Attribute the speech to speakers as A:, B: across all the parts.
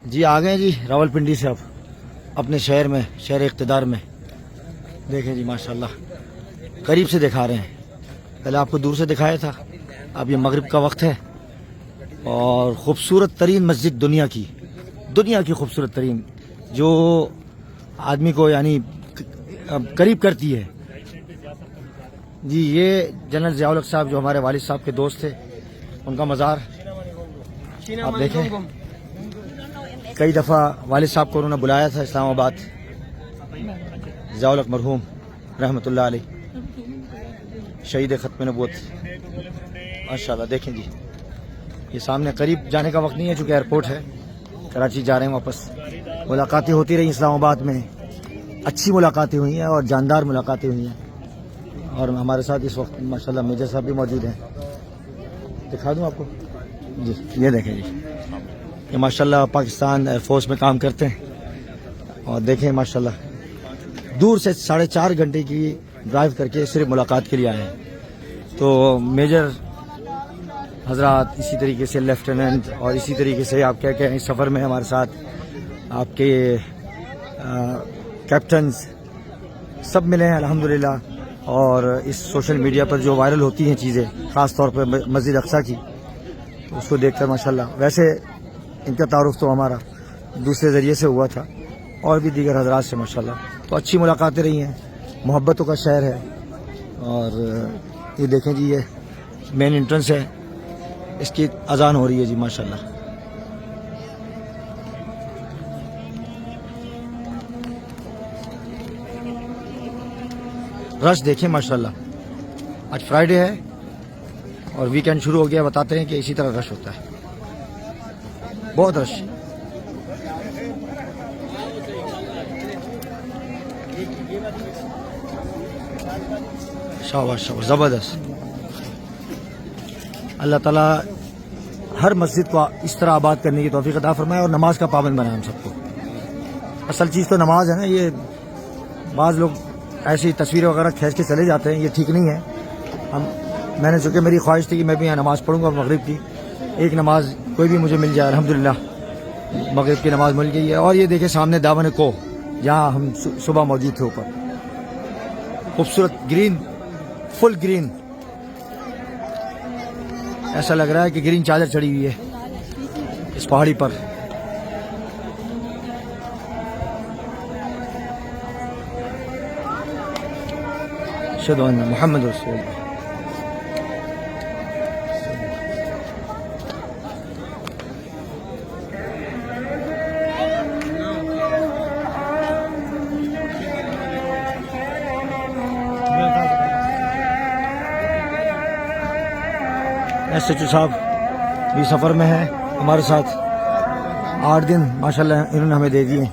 A: जी आ गए जी रावलपिंडी से अब अपने शहर में, शहर इक़्तिदार में। देखें जी माशाल्लाह, करीब से दिखा रहे हैं। पहले आपको दूर से दिखाया था। अब ये मगरिब का वक्त है और ख़ूबसूरत तरीन मस्जिद दुनिया की खूबसूरत तरीन, जो आदमी को यानी करीब करती है जी। ये जनरल ज़िया उल हक़ साहब जो हमारे वालिद साहब के दोस्त थे, उनका मज़ार आप देखें। कई दफ़ा वालिद साहब को उन्होंने बुलाया था इस्लामाबाद, ज़िया उल हक़ मरहूम रहमतुल्लाह अलैह, शहीद ख़त्म नबूवत माशाल्लाह। देखें जी, ये सामने करीब जाने का वक्त नहीं है चूँकि एयरपोर्ट है, कराची जा रहे हैं वापस। मुलाकातें होती रही इस्लामाबाद में, अच्छी मुलाकातें हुई हैं और जानदार मुलाकातें हुई हैं। और हमारे साथ इस वक्त माशाल्लाह मेजर साहब भी मौजूद हैं। दिखा दूँ आपको जी, ये देखें जी, ये माशाल्लाह पाकिस्तान एयरफोर्स में काम करते हैं। और देखें माशाल्लाह दूर से 4.5 घंटे की ड्राइव करके सिर्फ मुलाकात के लिए आए हैं। तो मेजर हजरात, इसी तरीके से लेफ्टिनेंट और इसी तरीके से आप क्या कहें, इस सफ़र में हमारे साथ आपके कैप्टन्स सब मिले हैं अल्हम्दुलिल्लाह। और इस सोशल मीडिया पर जो वायरल होती हैं चीज़ें, ख़ास तौर पर मस्जिद अक्सा की, तो उसको देखकर माशाल्लाह, वैसे इनका तारुफ तो हमारा दूसरे ज़रिए से हुआ था और भी दीगर हजरात से माशाल्लाह। तो अच्छी मुलाकातें रही हैं, मोहब्बतों का शहर है। और ये देखें जी, ये मेन एंट्रेंस है, इसकी अजान हो रही है जी माशाल्लाह। रश देखें माशाल्लाह, आज फ्राइडे है और वीकेंड शुरू हो गया। बताते हैं कि इसी तरह रश होता है, बहुत रश। शाबाश शाबाश, ज़बरदस्त। अल्लाह ताला हर मस्जिद को इस तरह आबाद करने की तौफीक अता फरमाए और नमाज का पाबंद बनाए हम सबको। असल चीज़ तो नमाज है ना। ये बाज़ लोग ऐसी तस्वीरें वगैरह खींच के चले जाते हैं, ये ठीक नहीं है। मैंने चूँकि मेरी ख्वाहिश थी कि मैं भी यहाँ नमाज़ पढ़ूँगा मगरिब की, एक नमाज कोई भी मुझे मिल जाए, अल्हम्दुलिल्लाह मगरिब की नमाज मिल गई है। और ये देखें सामने दामन को, जहाँ हम सुबह मौजूद थे, ऊपर खूबसूरत ग्रीन, फुल ग्रीन, ऐसा लग रहा है कि ग्रीन चादर चढ़ी हुई है इस पहाड़ी पर। अशहदु अन्ना मुहम्मद रसूलुल्लाह। SHO साहब भी सफ़र में है हमारे साथ। 8 दिन माशाल्लाह इन्होंने हमें दे दिए।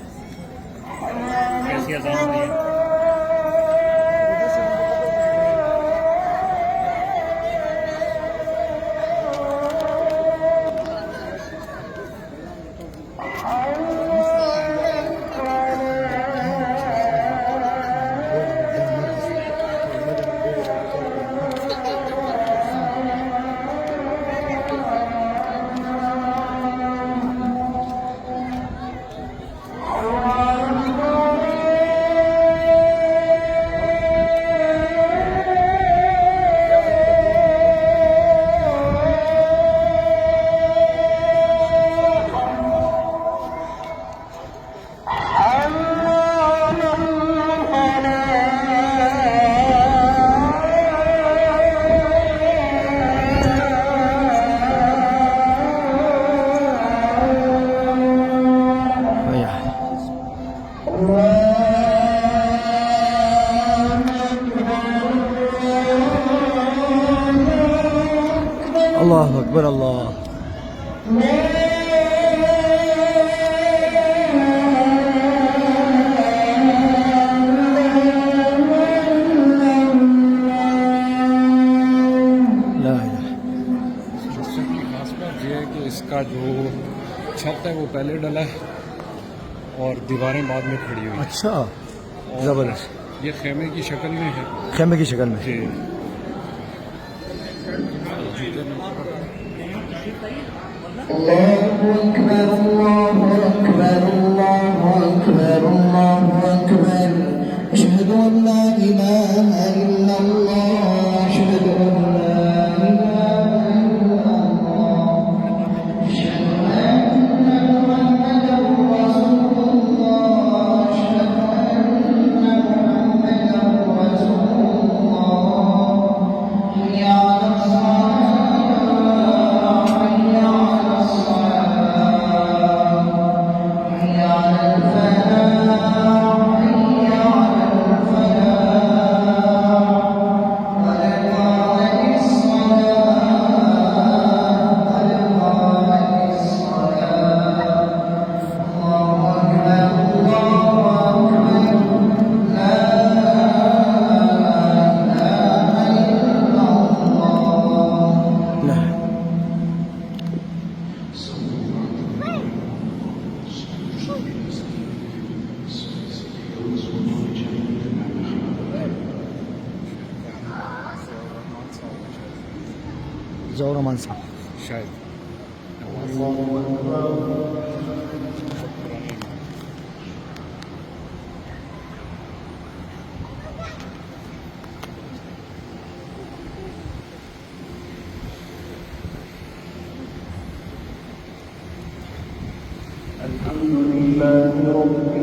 A: अल्लाहु अकबर, अल्लाह।
B: इसका जो छत है वो पहले डला है और दीवारें बाद में खड़ी हुई।
A: अच्छा, ज़बरदस्त।
B: ये खेमे की शक्ल में है।
A: खेमे की शक्ल में
B: जी।
C: अल्लाहु अकबर, अल्लाहु अकबर। الله أكبر الله أكبر أشهد أن لا إله إلا الله أشهد أن لا إله إلا الله أشهد أن محمدا رسول الله أشهد أن محمدا رسول الله حي على الصلاة حي على الصلاة حي على الفلاح حي على الفلاح قد قامت الصلاة قد قامت الصلاة الله أكبر الله أكبر لا إله إلا الله
A: لا زور من صح
B: शायद
C: الحمد لله رب